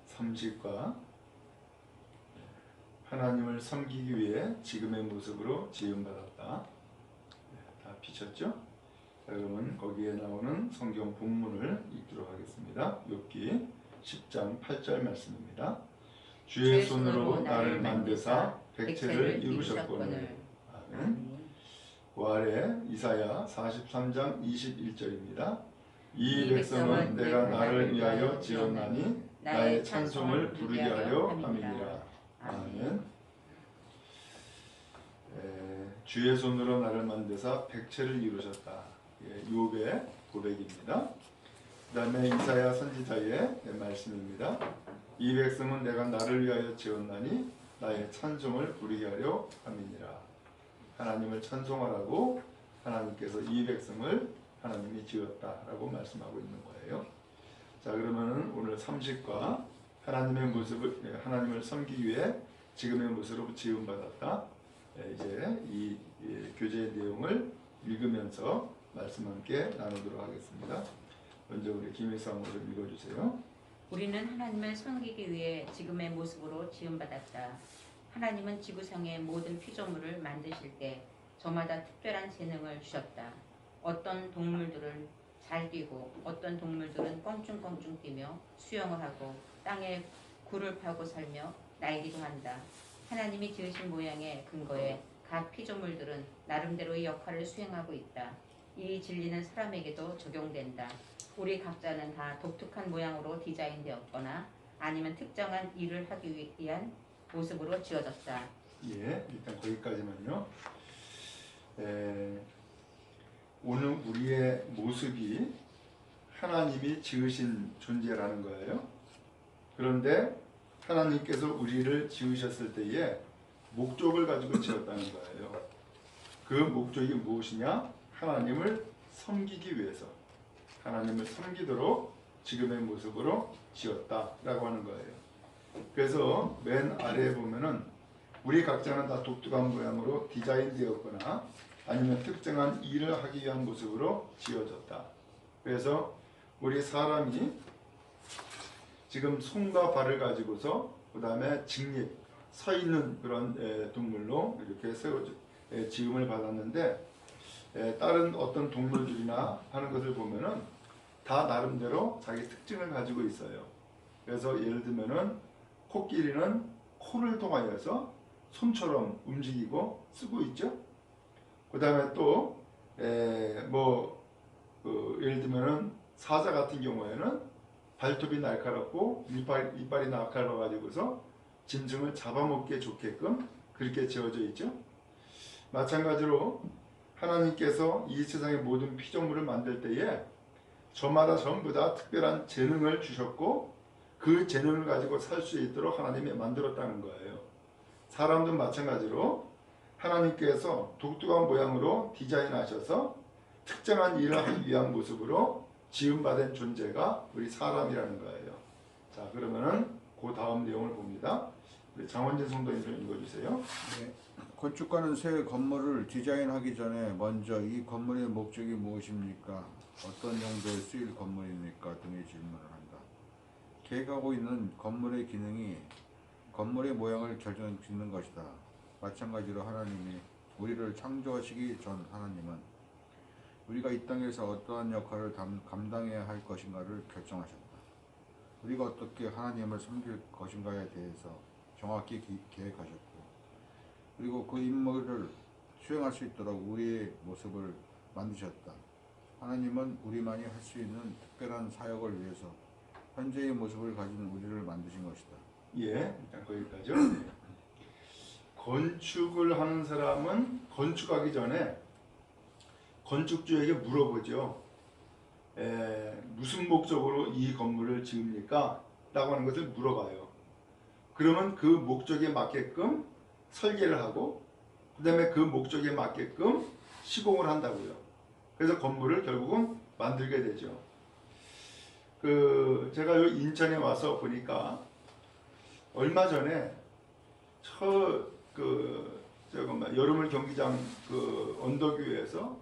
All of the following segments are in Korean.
삼식과 하나님을 섬기기 위해 지금의 모습으로 지음받았다. 다 비쳤죠? 자, 그러면 거기에 나오는 성경 본문을 읽도록 하겠습니다. 욥기 10장 8절 말씀입니다. 주의 손으로 나를 만드사 백체를 이루셨거늘. 아멘. 그 아래 이사야 43장 21절입니다. 이 백성은 내가 나를 위하여 지었나니 나의 찬송을 부르게 하려 함이니라. 아멘. 주의 손으로 나를 만드사 백체를 이루셨다. 욥의 고백입니다. 그 다음에 이사야 선지자의 말씀입니다. 이 백성은 내가 나를 위하여 지었나니 나의 찬송을 부르게 하려 함이니라. 하나님을 찬송하라고 하나님께서 이 백성을 하나님이 지었다라고 말씀하고 있는 거예요. 자, 그러면은 오늘 삼식과 하나님의 모습을, 하나님을 섬기기 위해 지금의 모습으로 지음받았다. 이제 이 교재의 내용을 읽으면서 말씀 함께 나누도록 하겠습니다. 먼저 우리 김일성 모습 읽어주세요. 우리는 하나님을 섬기기 위해 지금의 모습으로 지음받았다. 하나님은 지구상의 모든 피조물을 만드실 때 저마다 특별한 재능을 주셨다. 어떤 동물들은 잘 뛰고 어떤 동물들은 껑충껑충 뛰며 수영을 하고 땅에 굴을 파고 살며 날기도 한다. 하나님이 지으신 모양의 근거에 각 피조물들은 나름대로의 역할을 수행하고 있다. 이 진리는 사람에게도 적용된다. 우리 각자는 다 독특한 모양으로 디자인되었거나 아니면 특정한 일을 하기 위한 모습으로 지어졌다. 예, 일단 거기까지만요. 오늘 우리의 모습이 하나님이 지으신 존재라는 거예요. 그런데 하나님께서 우리를 지으셨을 때에 목적을 가지고 지었다는 거예요. 그 목적이 무엇이냐? 하나님을 섬기기 위해서, 하나님을 섬기도록 지금의 모습으로 지었다라고 하는 거예요. 그래서 맨 아래에 보면은 우리 각자는 다 독특한 모양으로 디자인되었거나 아니면 특정한 일을 하기 위한 모습으로 지어졌다. 그래서 우리 사람이 지금 손과 발을 가지고서 그 다음에 직립, 서 있는 그런 동물로 이렇게 지음을 받았는데, 다른 어떤 동물들이나 하는 것을 보면은 다 나름대로 자기 특징을 가지고 있어요. 그래서 예를 들면은 코끼리는 코를 통하여서 손처럼 움직이고 쓰고 있죠. 그 다음에 또 예를 들면은 사자 같은 경우에는 발톱이 날카롭고 이빨이 날카로워 가지고서 짐승을 잡아먹기에 좋게끔 그렇게 지어져 있죠. 마찬가지로 하나님께서 이 세상의 모든 피조물을 만들 때에 저마다 전부 다 특별한 재능을 주셨고 그 재능을 가지고 살 수 있도록 하나님이 만들었다는 거예요. 사람도 마찬가지로 하나님께서 독특한 모양으로 디자인하셔서 특정한 일을 하기 위한 모습으로 지음받은 존재가 우리 사람이라는 거예요. 자, 그러면은 그 다음 내용을 봅니다. 우리 장원진 성도님 좀 읽어주세요. 네. 건축가는 새 건물을 디자인하기 전에 먼저 이 건물의 목적이 무엇입니까? 어떤 용도에 쓰일 건물입니까? 등의 질문을 한다. 계획하고 있는 건물의 기능이 건물의 모양을 결정짓는 것이다. 마찬가지로 하나님이 우리를 창조하시기 전 하나님은 우리가 이 땅에서 어떠한 역할을 감당해야 할 것인가를 결정하셨다. 우리가 어떻게 하나님을 섬길 것인가에 대해서 정확히 계획하셨고, 그리고 그 임무를 수행할 수 있도록 우리의 모습을 만드셨다. 하나님은 우리만이 할 수 있는 특별한 사역을 위해서 현재의 모습을 가진 우리를 만드신 것이다. 예, 일단 거기까지요. 건축을 하는 사람은 건축하기 전에 건축주에게 물어보죠. 무슨 목적으로 이 건물을 지읍니까? 라고 하는 것을 물어봐요. 그러면 그 목적에 맞게끔 설계를 하고 그 다음에 그 목적에 맞게끔 시공을 한다고요. 그래서 건물을 결국은 만들게 되죠. 제가 여기 인천에 와서 보니까 얼마 전에 여름을 경기장 그 언덕 위에서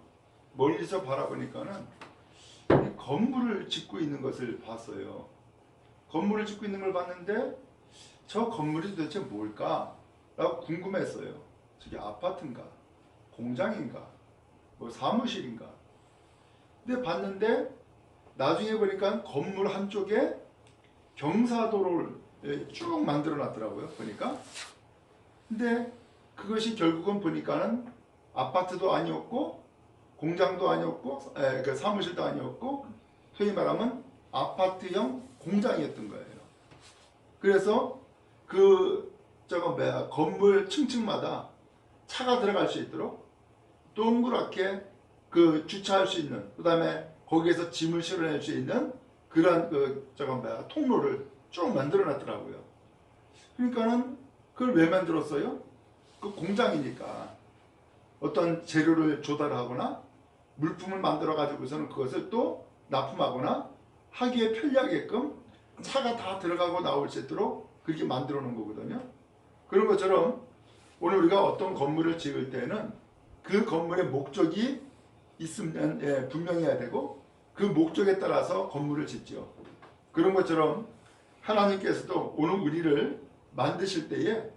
멀리서 바라보니까는 건물을 짓고 있는 것을 봤어요. 건물을 짓고 있는 걸 봤는데 저 건물이 도대체 뭘까? 라고 궁금했어요. 저게 아파트인가? 공장인가? 뭐 사무실인가? 근데 봤는데 나중에 보니까 건물 한쪽에 경사도를 쭉 만들어 놨더라고요. 보니까. 근데 그것이 결국은 보니까는 아파트도 아니었고 공장도 아니었고 그 사무실도 아니었고 소위 말하면 아파트형 공장이었던 거예요. 그래서 그 건물 층층마다 차가 들어갈 수 있도록 동그랗게 그 주차할 수 있는, 그 다음에 거기에서 짐을 실어낼 수 있는 그런 통로를 쭉 만들어 놨더라고요. 그러니까는 그걸 왜 만들었어요? 그 공장이니까 어떤 재료를 조달하거나 물품을 만들어 가지고서는 그것을 또 납품하거나 하기에 편리하게끔 차가 다 들어가고 나올 수 있도록 그렇게 만들어 놓은 거거든요. 그런 것처럼 오늘 우리가 어떤 건물을 지을 때는 그 건물의 목적이 있으면 분명해야 되고 그 목적에 따라서 건물을 짓죠. 그런 것처럼 하나님께서도 오늘 우리를 만드실 때에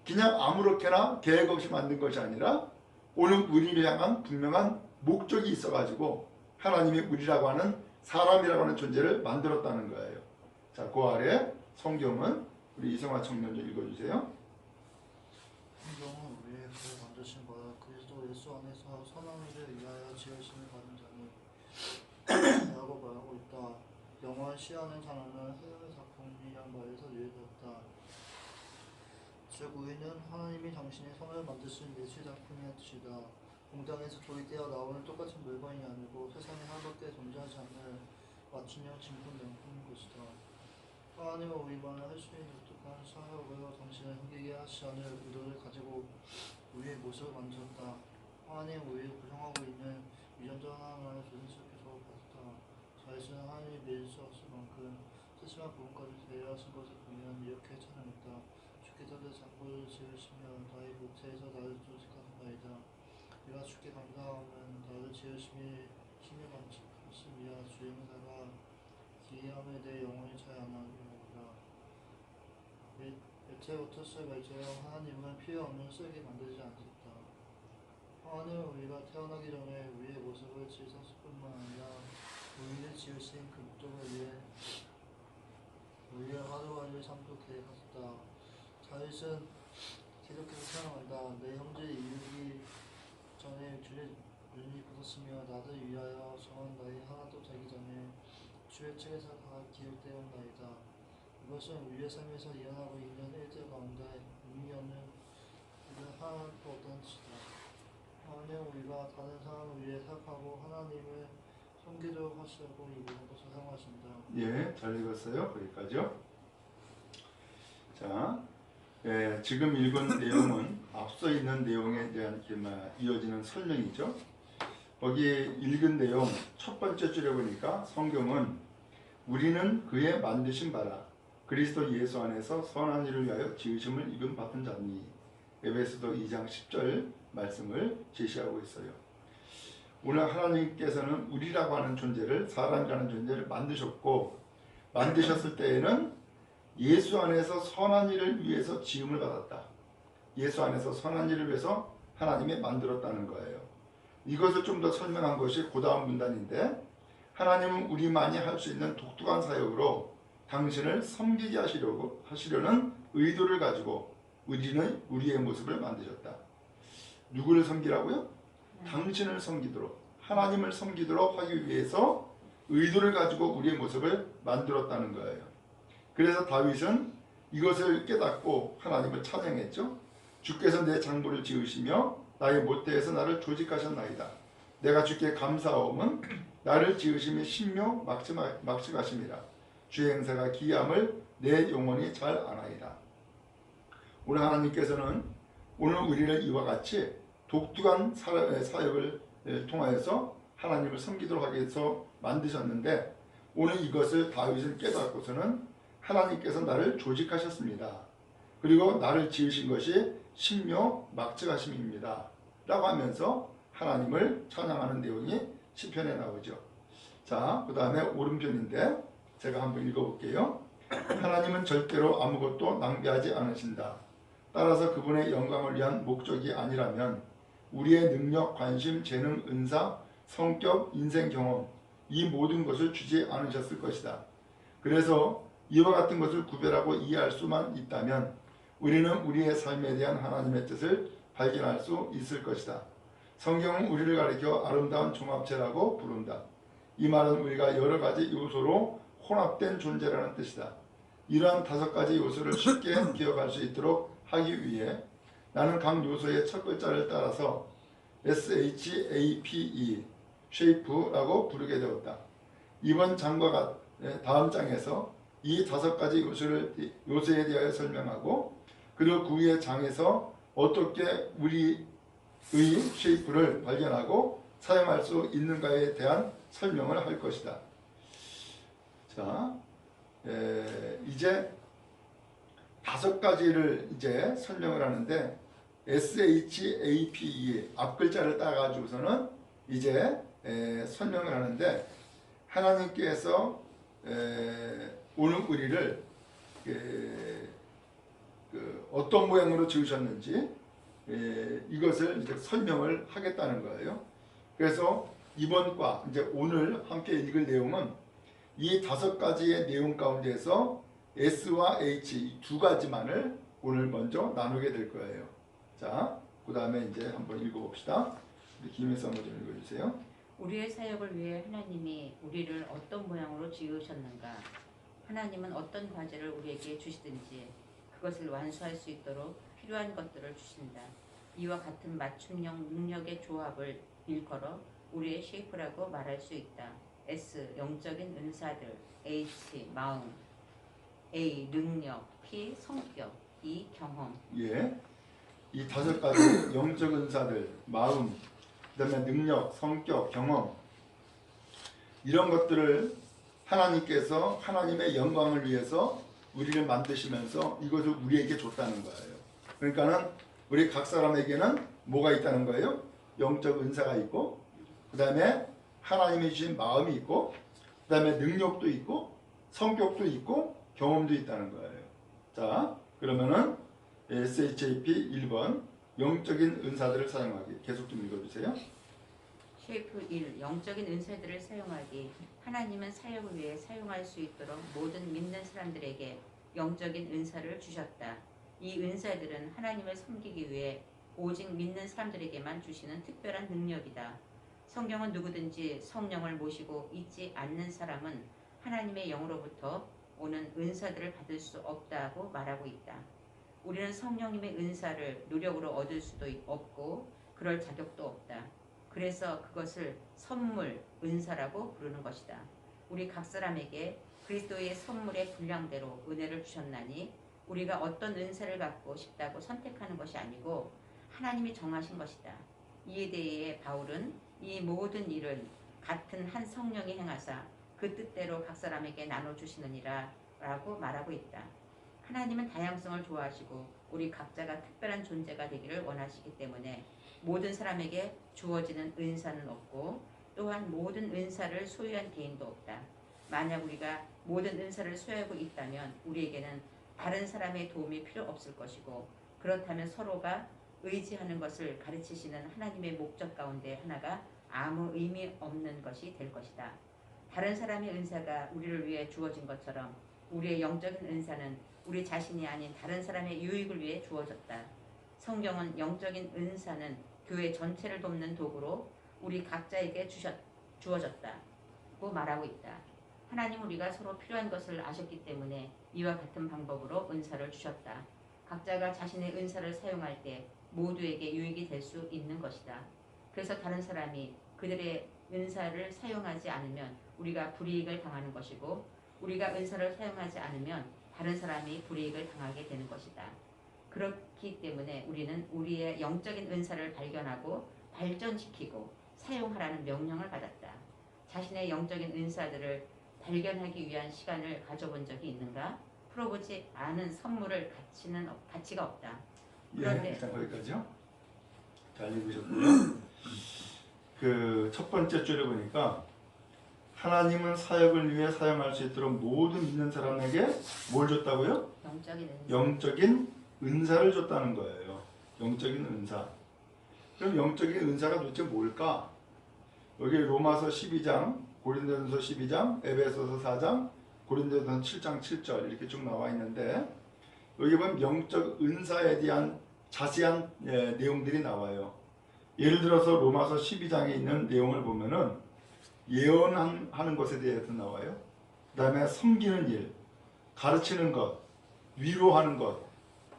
그냥 아무렇게나 계획 없이 만든 것이 아니라 오늘 우리를 향한 분명한 목적이 있어가지고 하나님이 우리라고 하는 사람이라고 하는 존재를 만들었다는 거예요. 자, 그 아래 성경은 우리 이성화 청년 좀 읽어주세요. 성경은 우리의 그를 만드신 바라 그리스도 예수 안에서 선한 일을 위하여 지으심을 받은 자는 라고 말하고 있다. 영원 시하는 자는 하나님의 작품이란 말에서 유래되었다. 즉 우리는 하나님이 당신의 손을 만드신 예술 작품이란 뜻이다. 공장에서 조립되어 나오는 똑같은 물건이 아니고 세상에 하나밖에 존재하지 않는 맞춤형 진품 명품인 것이다. 하나님은 우리만을 할 수 있는 독특한 사역으로 당신을 섬기게 하시려는 의도를 가지고 우리의 모습을 만들었다. 하나님은 우리를 구성하고 있는 유전자 하나하나를 조심스럽게 적어봤다. 자신은 하나님이 믿을 수 없을 만큼 세심한 부분까지 배려하신 것을 보면 이렇게 찬양했다. 주께서 내 장부를 지으시며 나의 모태에서 나를 조직하셨나이다. 내가 주께 감사하면 나를 지으심이 힘을 받으심이야. 주의 은사가 기이함에 내 영혼이 차이 안 나리로다. 애초부터 시작할지어 하나님은 필요 없는 쓰레기 만들지 않으셨다. 하나님은 우리가 태어나기 전에 우리의 모습을 지으셨을 뿐만 아니라 우리를 지으신 그 목적을 위해 우리의 하루하루의 삶도 계획하셨다. 다윗은 기록해서 태어난다. 내 형제 이르기 전에 주의 눈이 부었으며 나를 위하여 정한 날이 하나도 되기 전에 주의 책에서 다 기록되었나이다. 이것은 우리의 삶에서 일어나고 있는 일들 가운데 의미 없는 일은 하나도 없다는 뜻이다. 하나님은 우리가 다른 사람을 위해 생각하고 하나님을 섬기도록 하시려고 이 모든 것을 사용하신다. 예, 잘 읽었어요. 거기까지요. 자, 지금 읽은 내용은 앞서 있는 내용에 대한 이어지는 설명이죠. 거기 읽은 내용 첫 번째 줄에 보니까 성경은 우리는 그의 만드신 바라 그리스도 예수 안에서 선한 일을 위하여 지으심을 입은 받은 자니 에베소서 2장 10절 말씀을 제시하고 있어요. 오늘 하나님께서는 우리라고 하는 존재를, 사람이라는 존재를 만드셨고 만드셨을 때에는 예수 안에서 선한 일을 위해서 지음을 받았다. 예수 안에서 선한 일을 위해서 하나님이 만들었다는 거예요. 이것을 좀 더 설명한 것이 그 다음 문단인데 하나님은 우리만이 할 수 있는 독특한 사역으로 당신을 섬기게 하시려는 의도를 가지고 우리는 우리의 모습을 만드셨다. 누구를 섬기라고요? 당신을 섬기도록, 하나님을 섬기도록 하기 위해서 의도를 가지고 우리의 모습을 만들었다는 거예요. 그래서 다윗은 이것을 깨닫고 하나님을 찬양했죠. 주께서 내 장부를 지으시며 나의 모태에서 나를 조직하셨나이다. 내가 주께 감사하오면 나를 지으심이 신묘 막측하심이라. 주의 행사가 기이함을 내 영혼이 잘 아나이다. 오늘 하나님께서는 오늘 우리를 이와 같이 독특한 사역을 통하여서 하나님을 섬기도록 하기 위해서 만드셨는데 오늘 이것을 다윗은 깨닫고서는 하나님께서 나를 조직하셨습니다. 그리고 나를 지으신 것이 신묘 막직하심입니다 라고 하면서 하나님을 찬양하는 내용이 시편에 나오죠. 자, 그 다음에 오른편인데 제가 한번 읽어볼게요. 하나님은 절대로 아무것도 낭비하지 않으신다. 따라서 그분의 영광을 위한 목적이 아니라면 우리의 능력, 관심, 재능, 은사, 성격, 인생 경험 이 모든 것을 주지 않으셨을 것이다. 그래서 이와 같은 것을 구별하고 이해할 수만 있다면 우리는 우리의 삶에 대한 하나님의 뜻을 발견할 수 있을 것이다. 성경은 우리를 가리켜 아름다운 종합체라고 부른다. 이 말은 우리가 여러 가지 요소로 혼합된 존재라는 뜻이다. 이러한 5가지 요소를 쉽게 기억할 수 있도록 하기 위해 나는 각 요소의 첫 글자를 따라서 SHAPE, shape라고 부르게 되었다. 이번 장과 다음 장에서 이 5가지 요소에 대하여 설명하고 그리고 그 위의 장에서 어떻게 우리의 쉐이프를 발견하고 사용할 수 있는가에 대한 설명을 할 것이다. 자, 이제 5가지를 이제 설명을 하는데 SHAPE 앞글자를 따가지고서는 이제 설명을 하는데 하나님께서 오늘 우리를 어떤 모양으로 지으셨는지 이것을 이제 설명을 하겠다는 거예요. 그래서 이번 과 이제 오늘 함께 읽을 내용은 이 5가지의 내용 가운데서 S와 H 이 2가지만을 오늘 먼저 나누게 될 거예요. 자, 그 다음에 이제 한번 읽어봅시다. 우리 김혜성 좀 읽어주세요. 우리의 사역을 위해 하나님이 우리를 어떤 모양으로 지으셨는가? 하나님은 어떤 과제를 우리에게 주시든지 그것을 완수할 수 있도록 필요한 것들을 주신다. 이와 같은 맞춤형 능력의 조합을 일컬어 우리의 쉐이프라고 말할 수 있다. S. 영적인 은사들. H. 마음. A. 능력. P. 성격. E. 경험. 예, 이 5가지 영적 은사들, 마음, 그 다음에 능력, 성격, 경험 이런 것들을 하나님께서 하나님의 영광을 위해서 우리를 만드시면서 이것을 우리에게 줬다는 거예요. 그러니까는 우리 각 사람에게는 뭐가 있다는 거예요? 영적 은사가 있고 그 다음에 하나님이 주신 마음이 있고 그 다음에 능력도 있고 성격도 있고 경험도 있다는 거예요. 자, 그러면은 SHAP 1번 영적인 은사들을 사용하기 계속 좀 읽어주세요. 쉐이프 1. 영적인 은사들을 사용하기. 하나님은 사역을 위해 사용할 수 있도록 모든 믿는 사람들에게 영적인 은사를 주셨다. 이 은사들은 하나님을 섬기기 위해 오직 믿는 사람들에게만 주시는 특별한 능력이다. 성경은 누구든지 성령을 모시고 있지 않는 사람은 하나님의 영으로부터 오는 은사들을 받을 수 없다고 말하고 있다. 우리는 성령님의 은사를 노력으로 얻을 수도 없고 그럴 자격도 없다. 그래서 그것을 선물, 은사라고 부르는 것이다. 우리 각 사람에게 그리스도의 선물의 분량대로 은혜를 주셨나니 우리가 어떤 은사를 갖고 싶다고 선택하는 것이 아니고 하나님이 정하신 것이다. 이에 대해 바울은 이 모든 일은 같은 한 성령이 행하사 그 뜻대로 각 사람에게 나눠주시느니라 라고 말하고 있다. 하나님은 다양성을 좋아하시고 우리 각자가 특별한 존재가 되기를 원하시기 때문에 모든 사람에게 주어지는 은사는 없고 또한 모든 은사를 소유한 개인도 없다. 만약 우리가 모든 은사를 소유하고 있다면 우리에게는 다른 사람의 도움이 필요 없을 것이고 그렇다면 서로가 의지하는 것을 가르치시는 하나님의 목적 가운데 하나가 아무 의미 없는 것이 될 것이다. 다른 사람의 은사가 우리를 위해 주어진 것처럼 우리의 영적인 은사는 우리 자신이 아닌 다른 사람의 유익을 위해 주어졌다. 성경은 영적인 은사는 교회 전체를 돕는 도구로 우리 각자에게 주어졌다고 말하고 있다. 하나님 우리가 서로 필요한 것을 아셨기 때문에 이와 같은 방법으로 은사를 주셨다. 각자가 자신의 은사를 사용할 때 모두에게 유익이 될 수 있는 것이다. 그래서 다른 사람이 그들의 은사를 사용하지 않으면 우리가 불이익을 당하는 것이고 우리가 은사를 사용하지 않으면 다른 사람이 불이익을 당하게 되는 것이다. 그렇기 때문에 우리는 우리의 영적인 은사를 발견하고 발전시키고 사용하라는 명령을 받았다. 자신의 영적인 은사들을 발견하기 위한 시간을 가져본 적이 있는가? 풀어보지 않은 선물을 가치가 없다. 예, 그런데 일단 거기까지요. 잘 읽으셨고요. 그 첫 번째 줄에 보니까 하나님은 사역을 위해 사용할 수 있도록 모든 믿는 사람에게 뭘 줬다고요? 영적인 은사. 영적인 은사를 줬다는 거예요. 영적인 은사. 그럼 영적인 은사가 도대체 뭘까? 여기 로마서 12장, 고린도전서 12장, 에베소서 4장, 고린도전서 7장 7절 이렇게 쭉 나와 있는데 여기 보면 영적 은사에 대한 자세한 내용들이 나와요. 예를 들어서 로마서 12장에 있는 내용을 보면은 예언하는 것에 대해서 나와요. 그 다음에 섬기는 일, 가르치는 것, 위로하는 것,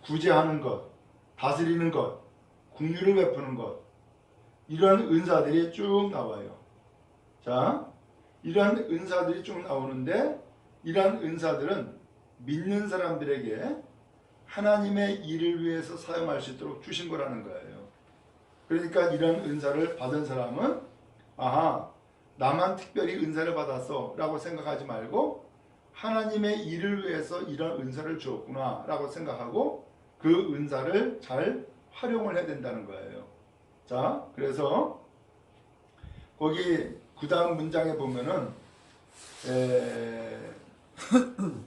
구제하는 것, 다스리는 것, 긍휼을 베푸는 것, 이러한 은사들이 쭉 나와요. 자, 이러한 은사들이 쭉 나오는데 이러한 은사들은 믿는 사람들에게 하나님의 일을 위해서 사용할 수 있도록 주신 거라는 거예요. 그러니까 이런 은사를 받은 사람은 아하, 나만 특별히 은사를 받았어 라고 생각하지 말고 하나님의 일을 위해서 이런 은사를 주었구나 라고 생각하고 그 은사를 잘 활용을 해야 된다는 거예요. 자, 그래서 거기 그 다음 문장에 보면은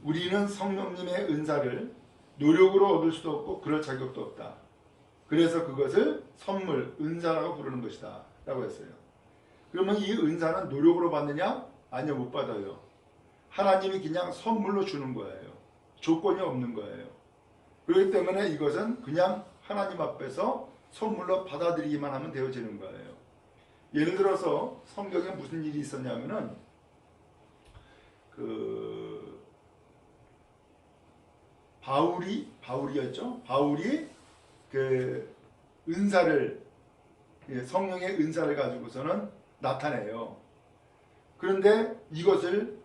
우리는 성령님의 은사를 노력으로 얻을 수도 없고 그럴 자격도 없다. 그래서 그것을 선물, 은사라고 부르는 것이다 라고 했어요. 그러면 이 은사는 노력으로 받느냐? 아니요, 못 받아요. 하나님이 그냥 선물로 주는 거예요. 조건이 없는 거예요. 그렇기 때문에 이것은 그냥 하나님 앞에서 선물로 받아들이기만 하면 되어지는 거예요. 예를 들어서 성경에 무슨 일이 있었냐면은 그 바울이었죠. 바울이 그 은사를 성령의 은사를 가지고서는 나타내요. 그런데 이것을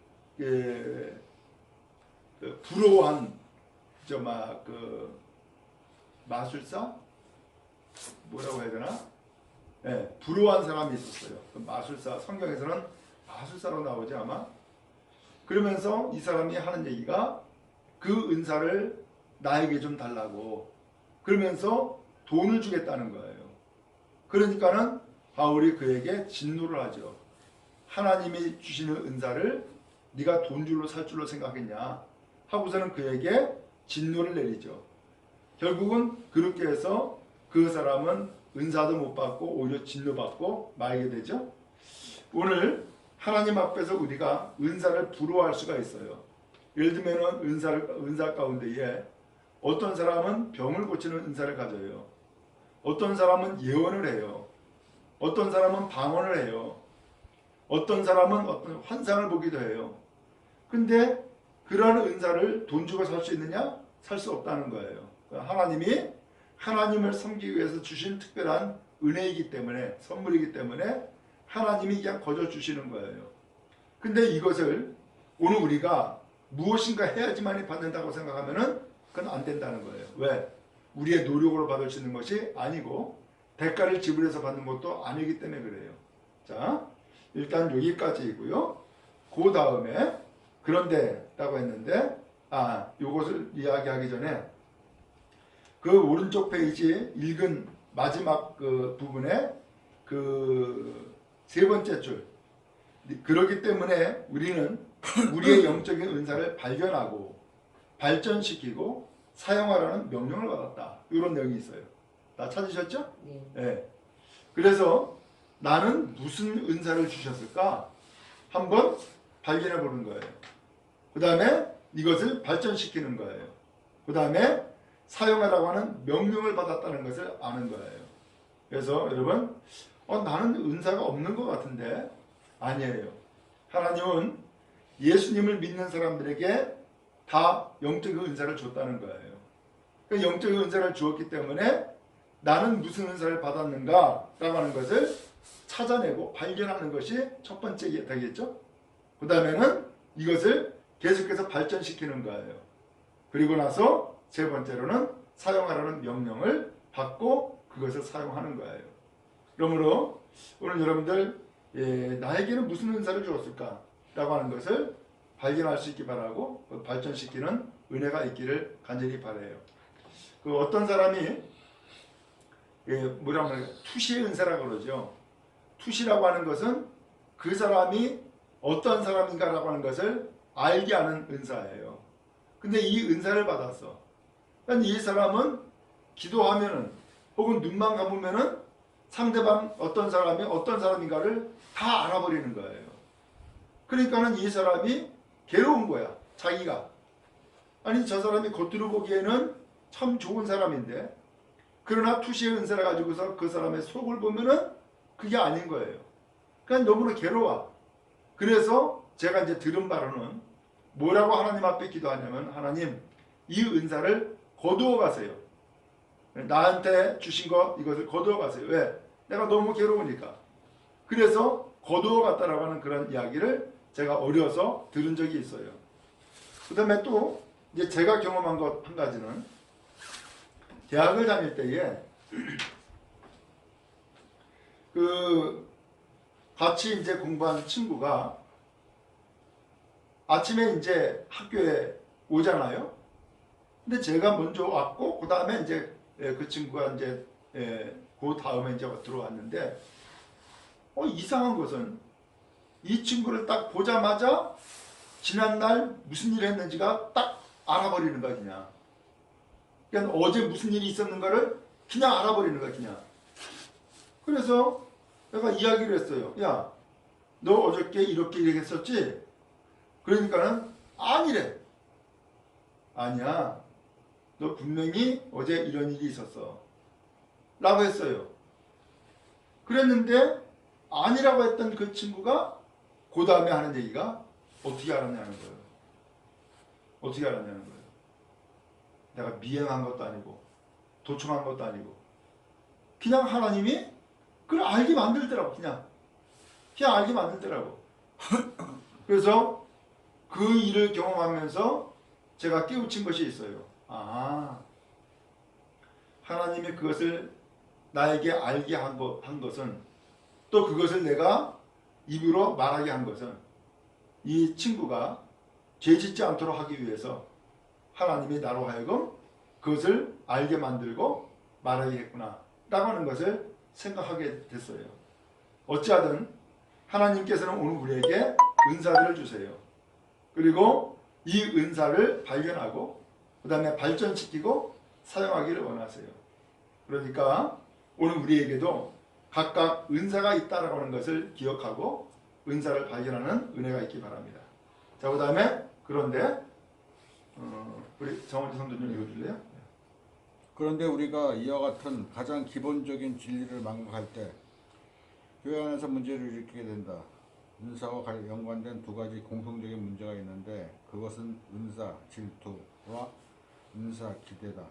부러워한 그 마술사 뭐라고 해야 되나? 네, 부러워한 사람이 있었어요. 그 마술사, 성경에서는 마술사로 나오지 아마. 그러면서 이 사람이 하는 얘기가 그 은사를 나에게 좀 달라고 그러면서 돈을 주겠다는 거예요. 그러니까는 바울이 그에게 진노를 하죠. 하나님이 주시는 은사를 네가 돈줄로 살 줄로 생각했냐 하고서는 그에게 진노를 내리죠. 결국은 그렇게 해서 그 사람은 은사도 못 받고 오히려 진노받고 말게 되죠. 오늘 하나님 앞에서 우리가 은사를 부러워할 수가 있어요. 예를 들면 은사 가운데에 어떤 사람은 병을 고치는 은사를 가져요. 어떤 사람은 예언을 해요. 어떤 사람은 방언을 해요. 어떤 사람은 어떤 환상을 보기도 해요. 근데 그러한 은사를 돈 주고 살 수 있느냐? 살 수 없다는 거예요. 하나님이 하나님을 섬기기 위해서 주신 특별한 은혜이기 때문에 선물이기 때문에 하나님이 그냥 거저 주시는 거예요. 근데 이것을 오늘 우리가 무엇인가 해야지만 받는다고 생각하면은 그건 안 된다는 거예요. 왜? 우리의 노력으로 받을 수 있는 것이 아니고 대가를 지불해서 받는 것도 아니기 때문에 그래요. 자, 일단 여기까지이고요. 그 다음에 그런데 라고 했는데 요것을 이야기하기 전에 그 오른쪽 페이지 읽은 마지막 그 부분에 그 세 번째 줄 그렇기 때문에 우리는 우리의 영적인 은사를 발견하고 발전시키고 사용하라는 명령을 받았다. 이런 내용이 있어요. 다 찾으셨죠? 네. 네. 그래서 나는 무슨 은사를 주셨을까? 한번 발견해 보는 거예요. 그 다음에 이것을 발전시키는 거예요. 그 다음에 사용하라고 하는 명령을 받았다는 것을 아는 거예요. 그래서 여러분 나는 은사가 없는 것 같은데 아니에요. 하나님은 예수님을 믿는 사람들에게 다 영적인 은사를 줬다는 거예요. 그러니까 영적인 은사를 주었기 때문에 나는 무슨 은사를 받았는가 라고 하는 것을 찾아내고 발견하는 것이 첫 번째 되겠죠. 그 다음에는 이것을 계속해서 발전시키는 거예요. 그리고 나서 세 번째로는 사용하라는 명령을 받고 그것을 사용하는 거예요. 그러므로 오늘 여러분들 나에게는 무슨 은사를 주었을까 라고 하는 것을 발견할 수 있기 바라고 발전시키는 은혜가 있기를 간절히 바라요. 그 어떤 사람이 뭐라고 하나 투시의 은사라고 그러죠. 투시라고 하는 것은 그 사람이 어떤 사람인가라고 하는 것을 알게 하는 은사예요. 근데 이 은사를 받았어. 그러니까 이 사람은 기도하면은 혹은 눈만 감으면은 상대방 어떤 사람이 어떤 사람인가를 다 알아버리는 거예요. 그러니까는 이 사람이 괴로운 거야. 자기가. 아니 저 사람이 겉으로 보기에는 참 좋은 사람인데 그러나 투시의 은사를 가지고서 그 사람의 속을 보면은 그게 아닌 거예요. 그러니까 너무나 괴로워. 그래서 제가 이제 들은 바로는 뭐라고 하나님 앞에 기도하냐면 하나님 이 은사를 거두어 가세요. 나한테 주신 것 이것을 거두어 가세요. 왜? 내가 너무 괴로우니까. 그래서 거두어 갔다라고 하는 그런 이야기를 제가 어려서 들은 적이 있어요. 그 다음에 또 이제 제가 경험한 것 한 가지는 대학을 다닐 때에 그 같이 이제 공부한 친구가 아침에 이제 학교에 오잖아요. 근데 제가 먼저 왔고 그 다음에 이제 그 친구가 이제 그 다음에 이제 들어왔는데 이상한 것은 이 친구를 딱 보자마자 지난날 무슨 일을 했는지가 딱 알아버리는 거야 그냥. 그냥 어제 무슨 일이 있었는가를 그냥 알아버리는 거야 그냥. 그래서 내가 이야기를 했어요. 야, 너 어저께 이렇게 얘기했었지? 그러니까는 아니래. 아니야. 너 분명히 어제 이런 일이 있었어. 라고 했어요. 그랬는데 아니라고 했던 그 친구가 그 다음에 하는 얘기가 어떻게 알았냐는 거예요. 어떻게 알았냐는 거예요. 내가 미행한 것도 아니고 도청한 것도 아니고 그냥 하나님이 그걸 알게 만들더라고. 그냥 알게 만들더라고. 그래서 그 일을 경험하면서 제가 깨우친 것이 있어요. 하나님이 그것을 나에게 알게 한 것은 또 그것을 내가 입으로 말하게 한 것은 이 친구가 죄짓지 않도록 하기 위해서 하나님이 나로 하여금 그것을 알게 만들고 말하게 했구나 라고 하는 것을 생각하게 됐어요. 어찌하든 하나님께서는 오늘 우리에게 은사들을 주세요. 그리고 이 은사를 발견하고 그 다음에 발전시키고 사용하기를 원하세요. 그러니까 오늘 우리에게도 각각 은사가 있다라고 하는 것을 기억하고 은사를 발견하는 은혜가 있기 바랍니다. 자, 그 다음에 그런데 우리 정원지 선생님 읽어줄래요? 그런데 우리가 이와 같은 가장 기본적인 진리를 망각할 때 교회 안에서 문제를 일으키게 된다. 은사와 연관된 두 가지 공통적인 문제가 있는데 그것은 은사 질투와 은사 기대다.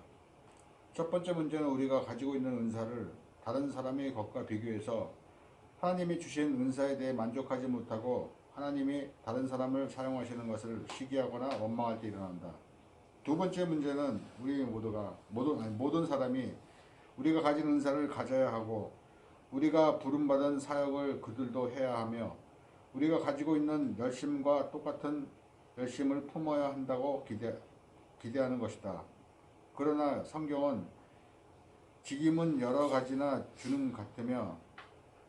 첫 번째 문제는 우리가 가지고 있는 은사를 다른 사람의 것과 비교해서 하나님이 주신 은사에 대해 만족하지 못하고 하나님이 다른 사람을 사용하시는 것을 시기하거나 원망할 때 일어난다. 두 번째 문제는 우리 모든 사람이 우리가 가진 은사를 가져야 하고 우리가 부름받은 사역을 그들도 해야 하며 우리가 가지고 있는 열심과 똑같은 열심을 품어야 한다고 기대하는 것이다. 그러나 성경은 직임은 여러 가지나 주는 같으며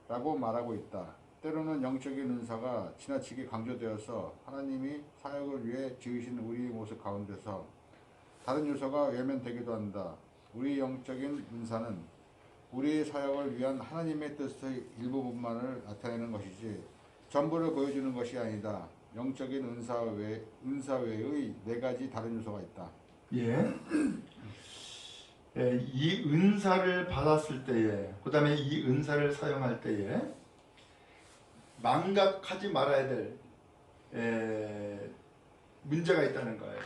라고 말하고 있다. 때로는 영적인 은사가 지나치게 강조되어서 하나님이 사역을 위해 지으신 우리의 모습 가운데서 다른 요소가 외면되기도 한다. 우리 영적인 은사는 우리의 사역을 위한 하나님의 뜻의 일부분만을 나타내는 것이지 전부를 보여주는 것이 아니다. 영적인 은사 외의 네 가지 다른 요소가 있다. 예. 이 은사를 받았을 때에 그 다음에 이 은사를 사용할 때에 망각하지 말아야 될 문제가 있다는 거예요.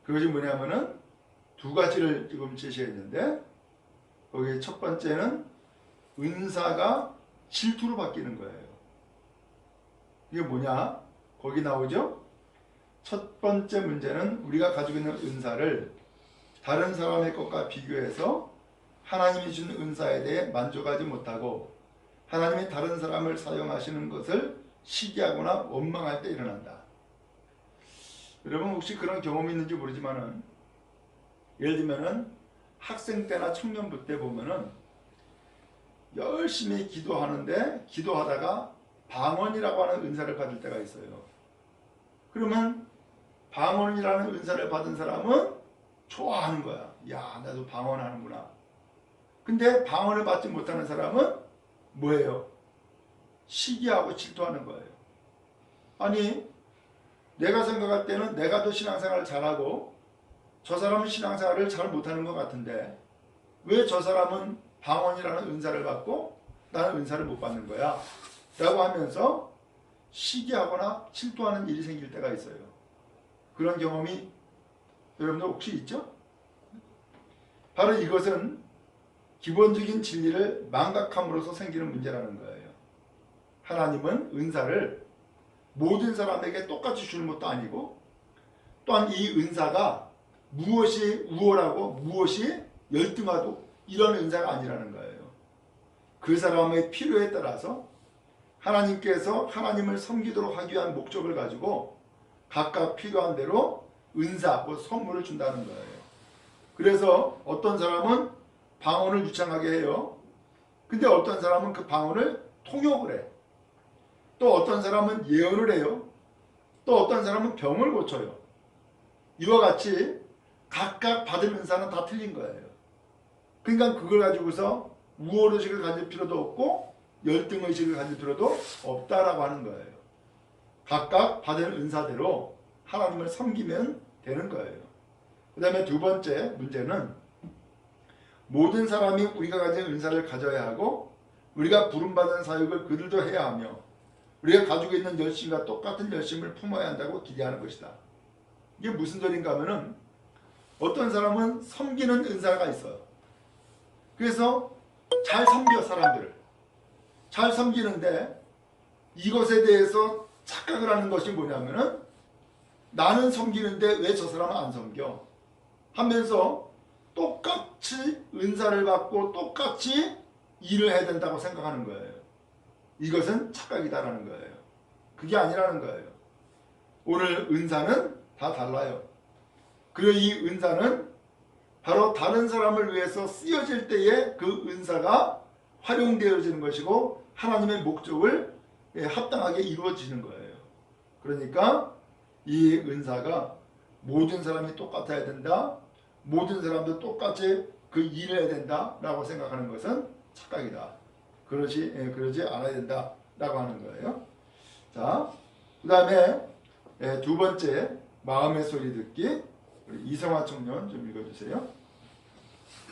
그것이 뭐냐면은 두 가지를 지금 제시했는데 거기 첫 번째는 은사가 질투로 바뀌는 거예요. 이게 뭐냐? 거기 나오죠? 첫 번째 문제는 우리가 가지고 있는 은사를 다른 사람의 것과 비교해서 하나님이 준 은사에 대해 만족하지 못하고 하나님이 다른 사람을 사용하시는 것을 시기하거나 원망할 때 일어난다. 여러분 혹시 그런 경험이 있는지 모르지만은 예를 들면은 학생 때나 청년부 때 보면은 열심히 기도하는데 기도하다가 방언이라고 하는 은사를 받을 때가 있어요. 그러면 방언이라는 은사를 받은 사람은 좋아하는 거야. 야, 나도 방언하는구나. 근데 방언을 받지 못하는 사람은 뭐예요? 시기하고 질투하는 거예요. 아니, 내가 생각할 때는 내가 더 신앙생활을 잘하고 저 사람은 신앙생활을 잘 못하는 것 같은데 왜 저 사람은 방언이라는 은사를 받고 나는 은사를 못 받는 거야? 라고 하면서 시기하거나 질투하는 일이 생길 때가 있어요. 그런 경험이 여러분들 혹시 있죠? 바로 이것은 기본적인 진리를 망각함으로써 생기는 문제라는 거예요. 하나님은 은사를 모든 사람에게 똑같이 주는 것도 아니고 또한 이 은사가 무엇이 우월하고 무엇이 열등하고 이런 은사가 아니라는 거예요. 그 사람의 필요에 따라서 하나님께서 하나님을 섬기도록 하기 위한 목적을 가지고 각각 필요한 대로 은사, 선물을 준다는 거예요. 그래서 어떤 사람은 방언을 유창하게 해요. 근데 어떤 사람은 그 방언을 통역을 해. 또 어떤 사람은 예언을 해요. 또 어떤 사람은 병을 고쳐요. 이와 같이 각각 받은 은사는 다 틀린 거예요. 그러니까 그걸 가지고서 우월의식을 가질 필요도 없고 열등의식을 가질 필요도 없다라고 하는 거예요. 각각 받은 은사대로 하나님을 섬기면 되는 거예요. 그 다음에 두 번째 문제는 모든 사람이 우리가 가진 은사를 가져야 하고 우리가 부름받은 사역을 그들도 해야 하며 우리가 가지고 있는 열심과 똑같은 열심을 품어야 한다고 기대하는 것이다. 이게 무슨 소린가 하면은 어떤 사람은 섬기는 은사가 있어요. 그래서 잘 섬겨 사람들을. 잘 섬기는데 이것에 대해서 착각을 하는 것이 뭐냐면은 나는 섬기는데 왜 저 사람은 안 섬겨? 하면서 똑같이 은사를 받고 똑같이 일을 해야 된다고 생각하는 거예요. 이것은 착각이다라는 거예요. 그게 아니라는 거예요. 오늘 은사는 다 달라요. 그리고 이 은사는 바로 다른 사람을 위해서 쓰여질 때에 그 은사가 활용되어지는 것이고 하나님의 목적을 합당하게 이루어지는 거예요. 그러니까 이 은사가 모든 사람이 똑같아야 된다. 모든 사람도 똑같이 그 일을 해야 된다라고 생각하는 것은 착각이다. 그러지 않아야 된다라고 하는 거예요. 자, 그 다음에 두 번째 마음의 소리 듣기. 우리 이성화 청년 좀 읽어주세요.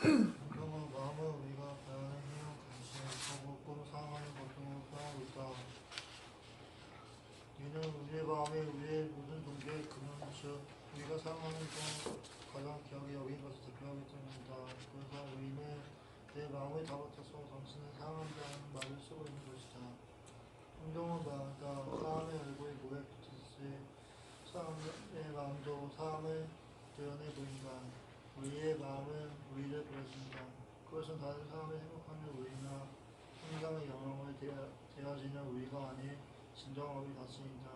그러면 마음은 우리가 바라는 희망 간신하고 꿈 상하는 고통을 표하고 있다. 이는 우리의 마음이 우리의 모든 동기의 근원 즉 우리가 사랑하는 중 가장 귀하게 여긴 것을 대표하기 때문이다. 그래서 우리는 내 마음을 다 바쳐서 당신을 사랑한다는 말을 쓰고 있는 것이다. 성경은 말한다. 사람의 얼굴이 모에 붙듯이 사람의 마음도 사람을 드러내 보인다. 우리의 마음은 우리를 보여준다. 그것은 다른 사람의 행복함을 우리나 환경의 영향을 대하지는 우리가 아닌 진정한 우리 자신이다.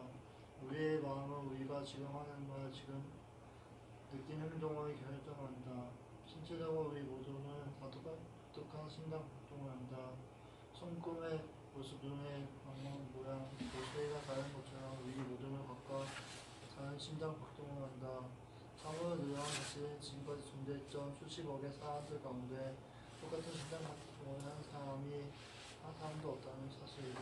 우리의 마음은 우리가 지금 하는 말, 지금 느낀 행동을 결정한다. 신체적으로 우리 모두는 다 독특한 심장活동을 한다. 손금의 모습, 눈의 방향, 모양, 모세가 다른 것처럼 우리 모두는 각각 다른 심장活동을 한다. 참으로 느한 것은 지금까지 존재했던 수십억의 사람들 가운데 똑같은 심장活동을 한 사람도 없다는 사실이다.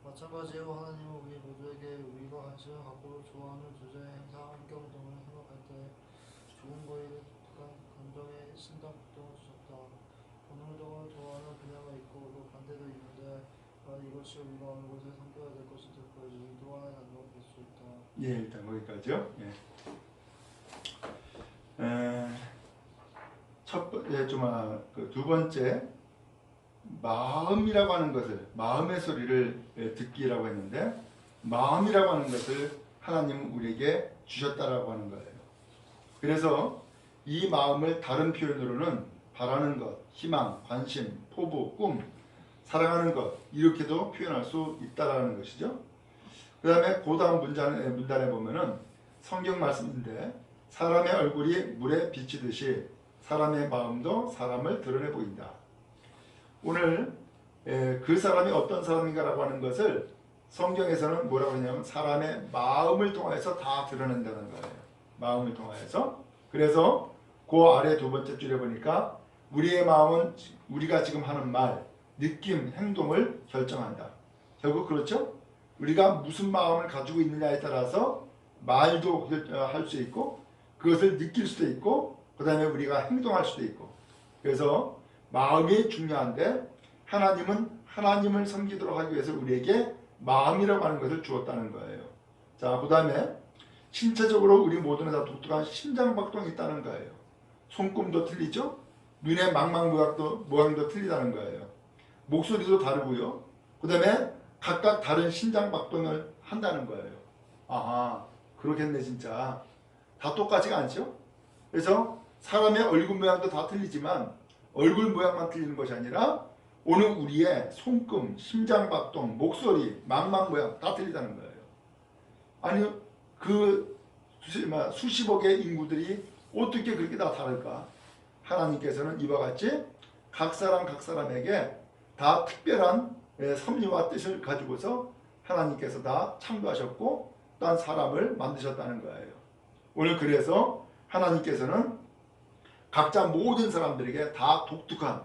마찬가지로 하나님은 우리 모두에게 우리가 관심을 갖고 좋아하는 주제, 행사, 환경 등을 생각할 때 좋은 거에 독특한 감정의 심장폭동을 주셨다. 어느 정도를 좋아하는 분야가 있고 또 반대도 있는데 이것이 우리가 어느 곳에 섬겨야 될 것이 될 것이 또 하나의 단어가 될 수 있다. 예, 일단 거기까지요. 예. 두 번째 마음이라고 하는 것을 마음의 소리를 듣기라고 했는데 마음이라고 하는 것을 하나님은 우리에게 주셨다라고 하는 거예요. 그래서 이 마음을 다른 표현으로는 바라는 것, 희망, 관심, 포부, 꿈, 사랑하는 것 이렇게도 표현할 수 있다라는 것이죠. 그 다음에 그 다음 문단에 보면은 성경 말씀인데 사람의 얼굴이 물에 비치듯이 사람의 마음도 사람을 드러내 보인다. 오늘 그 사람이 어떤 사람인가라고 하는 것을 성경에서는 뭐라고 하냐면 사람의 마음을 통해서 다 드러낸다는 거예요. 마음을 통해서. 그래서 그 아래 두 번째 줄에 보니까 우리의 마음은 우리가 지금 하는 말, 느낌, 행동을 결정한다. 결국 그렇죠? 우리가 무슨 마음을 가지고 있느냐에 따라서 말도 할 수 있고 그것을 느낄 수도 있고 그 다음에 우리가 행동할 수도 있고 그래서 마음이 중요한데 하나님은 하나님을 섬기도록 하기 위해서 우리에게 마음이라고 하는 것을 주었다는 거예요. 자, 그 다음에 신체적으로 우리 모두는 다 독특한 심장박동이 있다는 거예요. 손금도 틀리죠? 눈의 망망 모양도 틀리다는 거예요. 목소리도 다르고요. 그 다음에 각각 다른 심장박동을 한다는 거예요. 아하, 그렇겠네 진짜. 다 똑같지가 않죠? 그래서 사람의 얼굴 모양도 다 틀리지만 얼굴 모양만 틀리는 것이 아니라 오늘 우리의 손금, 심장박동, 목소리, 망망 모양 다 틀리다는 거예요. 아니 그 수십억의 인구들이 어떻게 그렇게 다 다를까? 하나님께서는 이와 같이 각 사람에게 다 특별한 섭리와 뜻을 가지고서 하나님께서 다 창조하셨고 또한 사람을 만드셨다는 거예요. 오늘 그래서 하나님께서는 각자 모든 사람들에게 다 독특한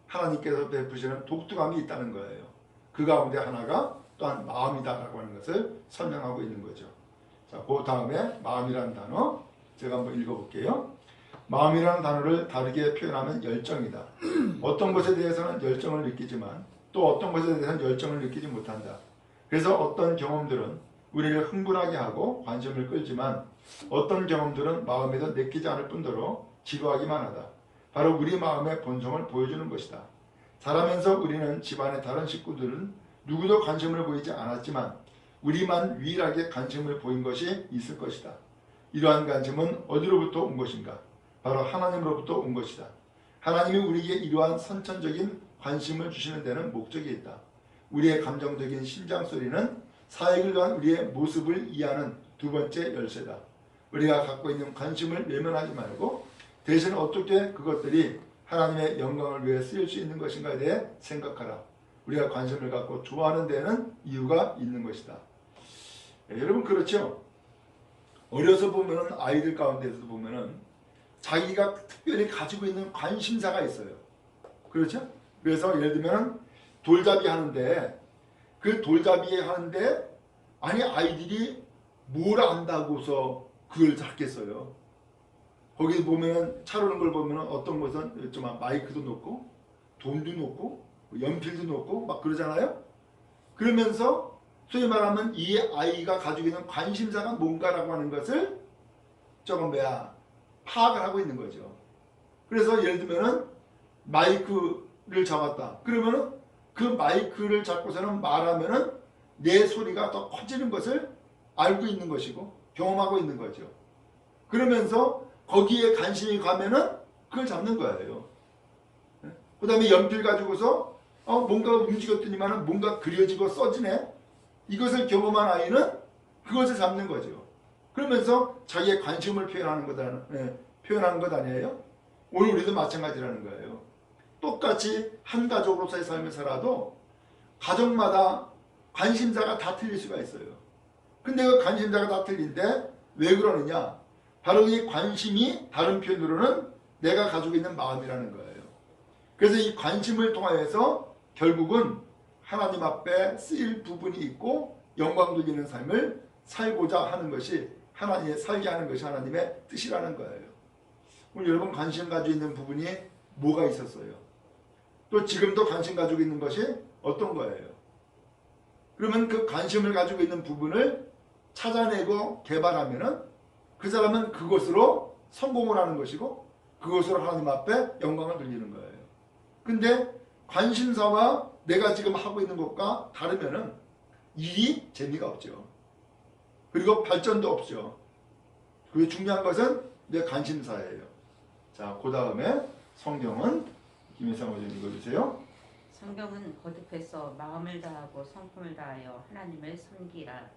하나님께서 베푸시는 독특함이 있다는 거예요. 그 가운데 하나가 또한 마음이다라고 하는 것을 설명하고 있는 거죠. 자, 그 다음에 마음이라는 단어 제가 한번 읽어볼게요. 마음이라는 단어를 다르게 표현하면 열정이다. 어떤 것에 대해서는 열정을 느끼지만 또 어떤 것에 대해서는 열정을 느끼지 못한다. 그래서 어떤 경험들은 우리를 흥분하게 하고 관심을 끌지만 어떤 경험들은 마음에도 내키지 않을 뿐더러 지루하기만 하다. 바로 우리 마음의 본성을 보여주는 것이다. 자라면서 우리는 집안의 다른 식구들은 누구도 관심을 보이지 않았지만 우리만 유일하게 관심을 보인 것이 있을 것이다. 이러한 관심은 어디로부터 온 것인가? 바로 하나님으로부터 온 것이다. 하나님이 우리에게 이러한 선천적인 관심을 주시는 데는 목적이 있다. 우리의 감정적인 심장소리는 사역을 위한 우리의 모습을 이해하는 두 번째 열쇠다. 우리가 갖고 있는 관심을 외면하지 말고 대신 어떻게 그것들이 하나님의 영광을 위해 쓰일 수 있는 것인가에 대해 생각하라. 우리가 관심을 갖고 좋아하는 데는 이유가 있는 것이다. 여러분 그렇죠? 어려서 보면은 아이들 가운데서도 보면은 자기가 특별히 가지고 있는 관심사가 있어요. 그렇죠? 그래서 예를 들면 돌잡이 하는데 그 돌잡이 하는데 아니 아이들이 뭘 안다고서 그걸 잡겠어요. 거기 보면은 차로는 걸 보면은 어떤 것은 좀 마이크도 놓고 돈도 놓고 연필도 놓고 막 그러잖아요. 그러면서 소위 말하면 이 아이가 가지고 있는 관심사가 뭔가라고 하는 것을 조금 파악을 하고 있는 거죠. 그래서 예를 들면은 마이크를 잡았다. 그러면은 그 마이크를 잡고서는 말하면은 내 소리가 더 커지는 것을 알고 있는 것이고 경험하고 있는 거죠. 그러면서 거기에 관심이 가면은 그걸 잡는 거예요. 그 다음에 연필 가지고서 뭔가 움직였더니만 뭔가 그려지고 써지네. 이것을 경험한 아이는 그것을 잡는 거죠. 그러면서 자기의 관심을 표현하는 것 아니에요? 오늘 우리도 마찬가지라는 거예요. 똑같이 한 가족으로서의 삶을 살아도 가정마다 관심사가 다 틀릴 수가 있어요. 근데 그 관심사가 다 틀린데 왜 그러느냐? 바로 이 관심이 다른 표현으로는 내가 가지고 있는 마음이라는 거예요. 그래서 이 관심을 통하여서 결국은 하나님 앞에 쓰일 부분이 있고 영광 돌리는 삶을 살고자 하는 것이 하나님의 살게 하는 것이 하나님의 뜻이라는 거예요. 오늘 여러분 관심 가지고 있는 부분이 뭐가 있었어요? 또 지금도 관심 가지고 있는 것이 어떤 거예요? 그러면 그 관심을 가지고 있는 부분을 찾아내고 개발하면은 그 사람은 그것으로 성공을 하는 것이고 그것으로 하나님 앞에 영광을 돌리는 거예요. 근데 관심사와 내가 지금 하고 있는 것과 다르면은 일이 재미가 없죠. 그리고 발전도 없죠. 그게 중요한 것은 내 관심사예요. 자, 그 다음에 성경은 김혜상 원장님 읽어주세요. 성경은 거듭해서 마음을 다하고 성품을 다하여 하나님을 섬기라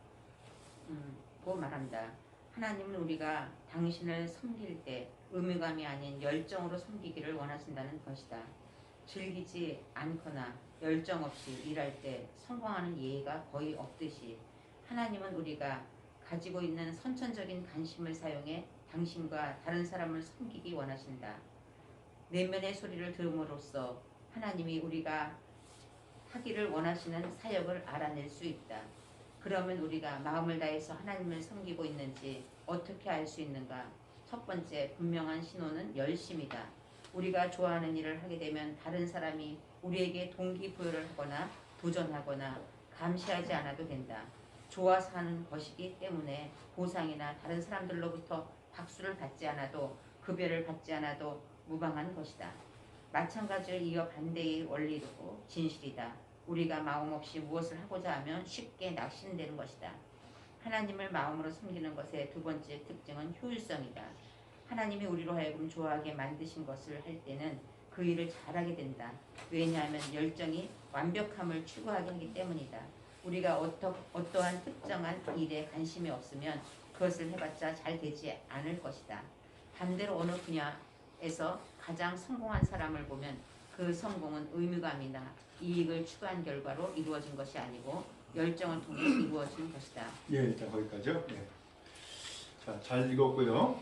고 말한다. 하나님은 우리가 당신을 섬길 때 의무감이 아닌 열정으로 섬기기를 원하신다는 것이다. 즐기지 않거나 열정 없이 일할 때 성공하는 예의가 거의 없듯이 하나님은 우리가 가지고 있는 선천적인 관심을 사용해 당신과 다른 사람을 섬기기 원하신다. 내면의 소리를 들음으로써 하나님이 우리가 하기를 원하시는 사역을 알아낼 수 있다. 그러면 우리가 마음을 다해서 하나님을 섬기고 있는지 어떻게 알 수 있는가? 첫 번째 분명한 신호는 열심이다. 우리가 좋아하는 일을 하게 되면 다른 사람이 우리에게 동기부여를 하거나 도전하거나 감시하지 않아도 된다. 좋아서 하는 것이기 때문에 보상이나 다른 사람들로부터 박수를 받지 않아도 급여를 받지 않아도 무방한 것이다. 마찬가지로 이어 반대의 원리로 진실이다. 우리가 마음 없이 무엇을 하고자 하면 쉽게 낙심되는 것이다. 하나님을 마음으로 섬기는 것의 두 번째 특징은 효율성이다. 하나님이 우리로 하여금 좋아하게 만드신 것을 할 때는 그 일을 잘하게 된다. 왜냐하면 열정이 완벽함을 추구하게 하기 때문이다. 우리가 어떠한 특정한 일에 관심이 없으면 그것을 해봤자 잘 되지 않을 것이다. 반대로 어느 분야에서 가장 성공한 사람을 보면 그 성공은 의무감이나 이익을 추구한 결과로 이루어진 것이 아니고 열정을 통해 이루어진 것이다. 예, 일단 거기까지요. 예. 자, 잘 읽었고요.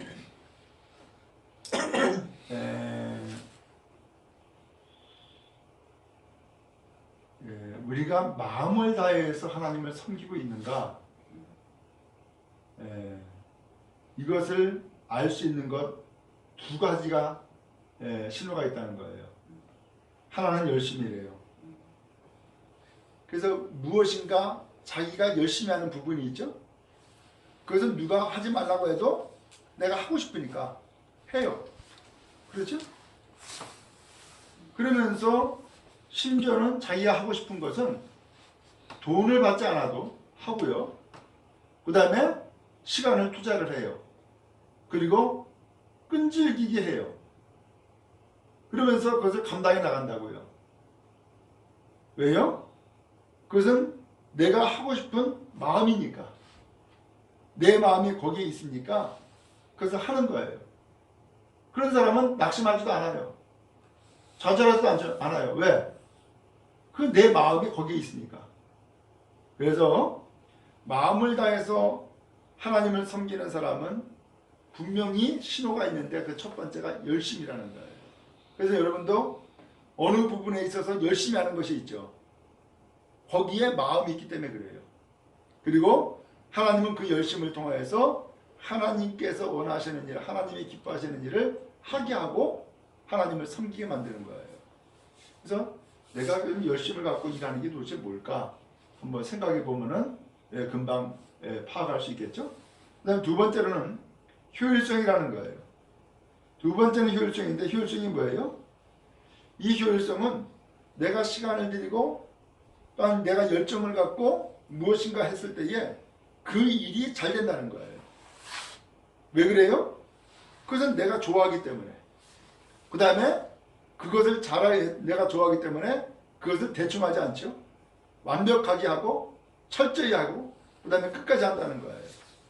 우리가 마음을 다해서 하나님을 섬기고 있는가? 이것을 알 수 있는 것 두 가지가 신호가 있다는 거예요. 하나는 열심이래요. 그래서 무엇인가 자기가 열심히 하는 부분이 있죠. 그것은 누가 하지 말라고 해도 내가 하고 싶으니까 해요. 그렇죠? 그러면서 심지어는 자기가 하고 싶은 것은 돈을 받지 않아도 하고요. 그 다음에 시간을 투자를 해요. 그리고 끈질기게 해요. 그러면서 그것을 감당해 나간다고요. 왜요? 그것은 내가 하고 싶은 마음이니까. 내 마음이 거기에 있으니까 그것을 하는 거예요. 그런 사람은 낙심하지도 않아요. 좌절하지도 않아요. 왜? 그 내 마음이 거기에 있으니까. 그래서 마음을 다해서 하나님을 섬기는 사람은 분명히 신호가 있는데 그 첫 번째가 열심이라는 거예요. 그래서 여러분도 어느 부분에 있어서 열심히 하는 것이 있죠. 거기에 마음이 있기 때문에 그래요. 그리고 하나님은 그 열심을 통해서 하나님께서 원하시는 일, 하나님이 기뻐하시는 일을 하게 하고 하나님을 섬기게 만드는 거예요. 그래서 내가 열심을 갖고 일하는 게 도대체 뭘까? 한번 생각해 보면은 금방 파악할 수 있겠죠? 그 다음 두 번째로는 효율성이라는 거예요. 두 번째는 효율성인데 효율성이 뭐예요? 이 효율성은 내가 시간을 들이고 또한 내가 열정을 갖고 무엇인가 했을 때에 그 일이 잘 된다는 거예요. 왜 그래요? 그것은 내가 좋아하기 때문에. 그 다음에 그것을 내가 좋아하기 때문에 그것을 대충 하지 않죠. 완벽하게 하고 철저히 하고 그 다음에 끝까지 한다는 거예요.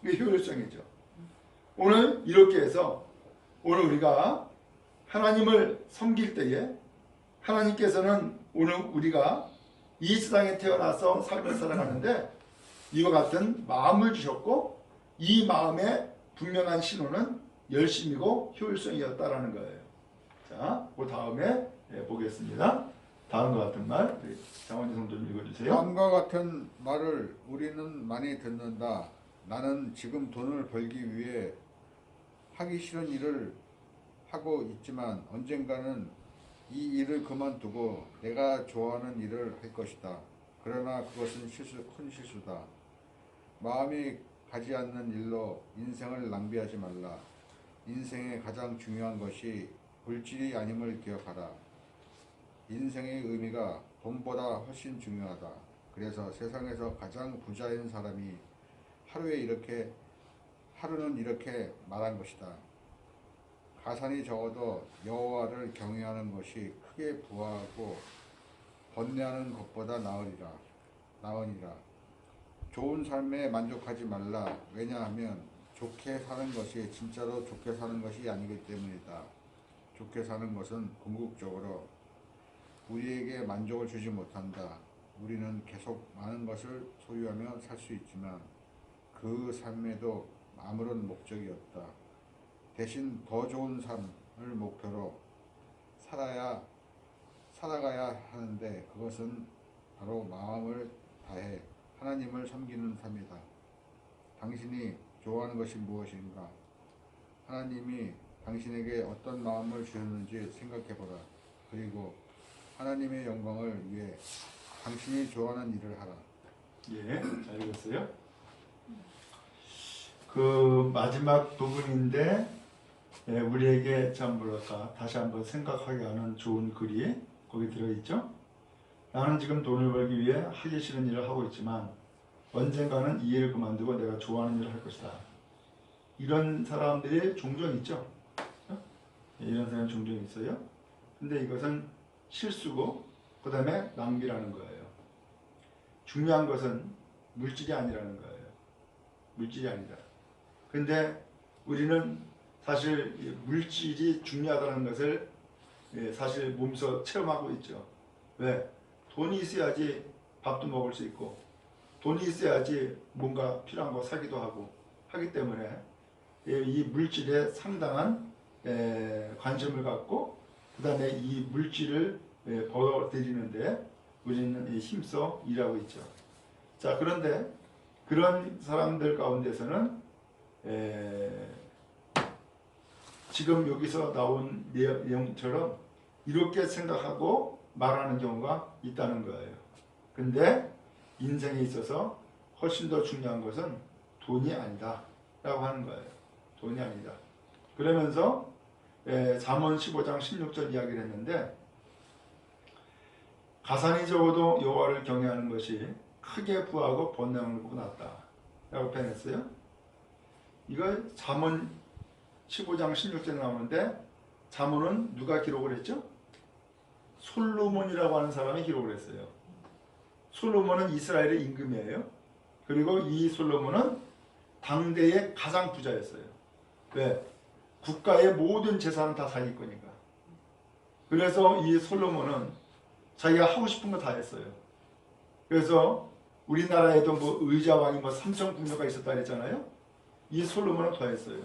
이게 효율성이죠. 오늘 이렇게 해서 오늘 우리가 하나님을 섬길 때에 하나님께서는 오늘 우리가 이 세상에 태어나서 삶을 살아가는데 이와 같은 마음을 주셨고 이 마음의 분명한 신호는 열심이고 효율성이었다라는 거예요. 자, 그 다음에 보겠습니다. 다음과 같은 말 장원희 성도님 읽어주세요. 다음과 같은 말을 우리는 많이 듣는다. 나는 지금 돈을 벌기 위해 하기 싫은 일을 하고 있지만 언젠가는 이 일을 그만두고 내가 좋아하는 일을 할 것이다. 그러나 그것은 큰 실수다. 마음이 가지 않는 일로 인생을 낭비하지 말라. 인생의 가장 중요한 것이 물질이 아님을 기억하라. 인생의 의미가 돈보다 훨씬 중요하다. 그래서 세상에서 가장 부자인 사람이 하루는 이렇게 말한 것이다. 가산이 적어도 여호와를 경외하는 것이 크게 부하고 번뇌하는 것보다 나으니라. 좋은 삶에 만족하지 말라. 왜냐하면 좋게 사는 것이 진짜로 좋게 사는 것이 아니기 때문이다. 좋게 사는 것은 궁극적으로 우리에게 만족을 주지 못한다. 우리는 계속 많은 것을 소유하며 살 수 있지만 그 삶에도 아무런 목적이 없다. 대신 더 좋은 삶을 목표로 살아가야 하는데 그것은 바로 마음을 다해 하나님을 섬기는 삶이다. 당신이 좋아하는 것이 무엇인가? 하나님이 당신에게 어떤 마음을 주셨는지 생각해보라. 그리고 하나님의 영광을 위해 당신이 좋아하는 일을 하라. 예, 잘 읽었어요. 그 마지막 부분인데 우리에게 참 뭐랄까 다시 한번 생각하게 하는 좋은 글이 거기 들어있죠. 나는 지금 돈을 벌기 위해 하기 싫은 일을 하고 있지만 언젠가는 이 일을 그만두고 내가 좋아하는 일을 할 것이다. 이런 사람들이 종종 있죠. 이런 사람이 종종 있어요. 근데 이것은 실수고 그 다음에 낭비라는 거예요. 중요한 것은 물질이 아니라는 거예요. 물질이 아니다. 근데 우리는 사실 물질이 중요하다는 것을 사실 몸소 체험하고 있죠. 왜? 돈이 있어야지 밥도 먹을 수 있고 돈이 있어야지 뭔가 필요한 거 사기도 하고 하기 때문에 이 물질에 상당한 관심을 갖고 그 다음에 이 물질을 벌어들이는데 우리는 힘써 일하고 있죠. 자, 그런데 그런 사람들 가운데서는 지금 여기서 나온 내용처럼 이렇게 생각하고 말하는 경우가 있다는 거예요. 근데 인생에 있어서 훨씬 더 중요한 것은 돈이 아니다 라고 하는 거예요. 돈이 아니다. 그러면서 잠언 15장 16절 이야기를 했는데 가산이 적어도 여호와를 경외하는 것이 크게 부하고 번영을 보고 낫다 라고 표현했어요. 이거 잠언 15장 16절에 나오는데 잠언은 누가 기록을 했죠? 솔로몬이라고 하는 사람이 기록을 했어요. 솔로몬은 이스라엘의 임금이에요. 그리고 이 솔로몬은 당대의 가장 부자였어요. 왜? 국가의 모든 재산은 다 자기 거니까. 그래서 이 솔로몬은 자기가 하고 싶은 거 다 했어요. 그래서 우리나라에도 뭐 의자왕이 뭐 삼천 궁녀가 있었다 그랬잖아요. 이 솔로몬은 더 했어요.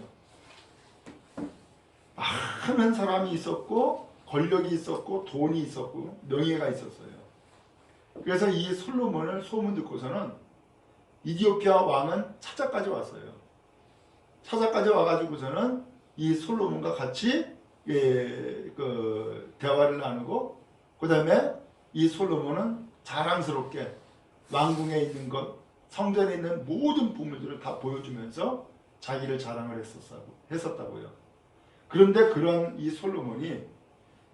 많은 사람이 있었고 권력이 있었고 돈이 있었고 명예가 있었어요. 그래서 이 솔로몬을 소문 듣고서는 이디오피아 왕은 차자까지 왔어요. 차자까지 와가지고서는 이 솔로몬과 같이 대화를 나누고 그 다음에 이 솔로몬은 자랑스럽게 왕궁에 있는 것, 성전에 있는 모든 보물들을 다 보여주면서 자기를 자랑을 했었다고요. 그런데 그런 이 솔로몬이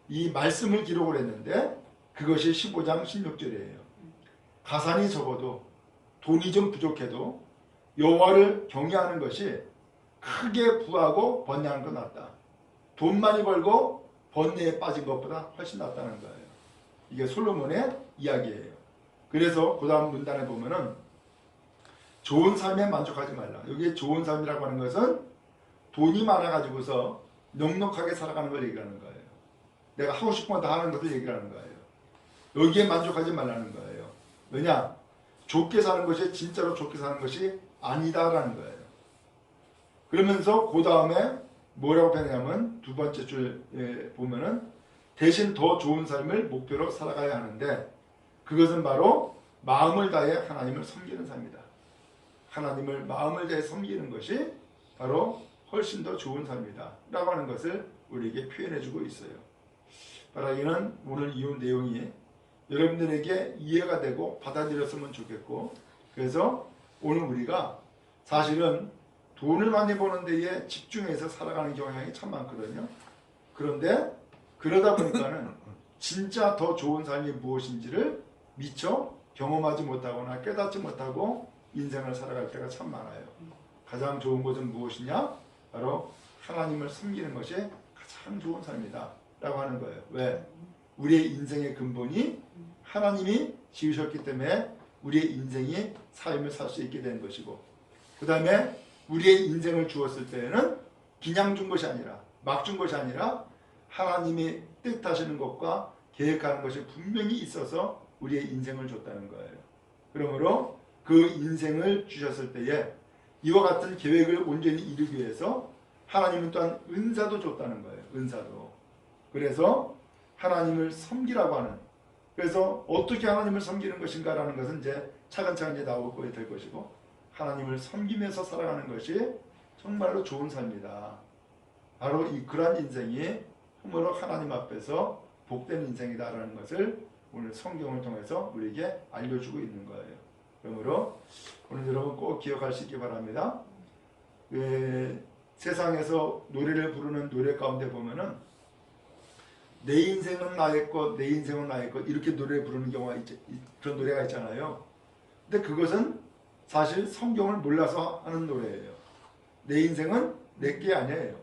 이 말씀을 기록을 했는데 그것이 15장 16절이에요. 가산이 적어도 돈이 좀 부족해도 여호와를 경외하는 것이 크게 부하고 번영한 것 낫다. 돈 많이 벌고 번뇌에 빠진 것보다 훨씬 낫다는 거예요. 이게 솔로몬의 이야기예요. 그래서 그 다음 문단에 보면은 좋은 삶에 만족하지 말라. 여기에 좋은 삶이라고 하는 것은 돈이 많아가지고서 넉넉하게 살아가는 걸 얘기하는 거예요. 내가 하고 싶은 거 다 하는 것을 얘기하는 거예요. 여기에 만족하지 말라는 거예요. 왜냐? 좋게 사는 것이 진짜로 좋게 사는 것이 아니다라는 거예요. 그러면서 그 다음에 뭐라고 표현하냐면 두 번째 줄 보면은 대신 더 좋은 삶을 목표로 살아가야 하는데 그것은 바로 마음을 다해 하나님을 섬기는 삶이다. 하나님을 마음을 다해 섬기는 것이 바로 훨씬 더 좋은 삶이다 라고 하는 것을 우리에게 표현해주고 있어요. 바라기는 오늘 이 내용이 여러분들에게 이해가 되고 받아들였으면 좋겠고 그래서 오늘 우리가 사실은 돈을 많이 버는 데에 집중해서 살아가는 경향이 참 많거든요. 그런데 그러다 보니까는 진짜 더 좋은 삶이 무엇인지를 미처 경험하지 못하거나 깨닫지 못하고 인생을 살아갈 때가 참 많아요. 가장 좋은 것은 무엇이냐? 바로 하나님을 섬기는 것이 가장 좋은 삶이다 라고 하는 거예요. 왜? 우리의 인생의 근본이 하나님이 지으셨기 때문에 우리의 인생이 삶을 살 수 있게 되는 것이고 그 다음에 우리의 인생을 주었을 때에는 그냥 준 것이 아니라 막 준 것이 아니라 하나님이 뜻하시는 것과 계획하는 것이 분명히 있어서 우리의 인생을 줬다는 거예요. 그러므로 그 인생을 주셨을 때에 이와 같은 계획을 온전히 이루기 위해서 하나님은 또한 은사도 줬다는 거예요. 은사도. 그래서 하나님을 섬기라고 하는, 그래서 어떻게 하나님을 섬기는 것인가라는 것은 이제 차근차근 이제 나오고 될 것이고, 하나님을 섬기면서 살아가는 것이 정말로 좋은 삶이다. 바로 그러한 인생이 참으로 하나님 앞에서 복된 인생이다라는 것을 오늘 성경을 통해서 우리에게 알려주고 있는 거예요. 그러므로 오늘 여러분 꼭 기억하시기 바랍니다. 세상에서 노래를 부르는 노래 가운데 보면은 내 인생은 나의 것, 내 인생은 나의 것 이렇게 노래 부르는 경우가 그런 노래가 있잖아요. 근데 그것은 사실 성경을 몰라서 하는 노래예요. 내 인생은 내 게 아니에요.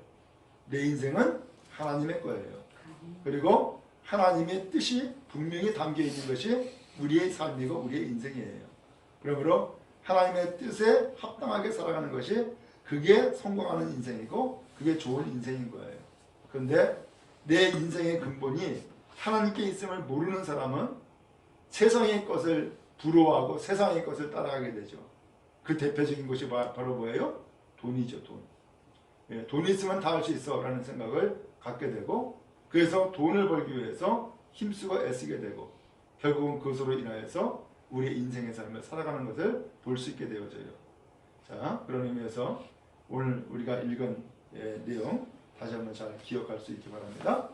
내 인생은 하나님의 거예요. 그리고 하나님의 뜻이 분명히 담겨 있는 것이 우리의 삶이고 우리의 인생이에요. 그러므로 하나님의 뜻에 합당하게 살아가는 것이 그게 성공하는 인생이고 그게 좋은 인생인 거예요. 그런데 내 인생의 근본이 하나님께 있음을 모르는 사람은 세상의 것을 부러워하고 세상의 것을 따라가게 되죠. 그 대표적인 것이 바로 뭐예요? 돈이죠. 돈. 돈이 있으면 다 할 수 있어 라는 생각을 갖게 되고, 그래서 돈을 벌기 위해서 힘쓰고 애쓰게 되고, 결국은 그것으로 인하여서 우리의 인생의 삶을 살아가는 것을 볼 수 있게 되어져요. 자, 그런 의미에서 오늘 우리가 읽은 내용 다시 한번 잘 기억할 수 있기 바랍니다.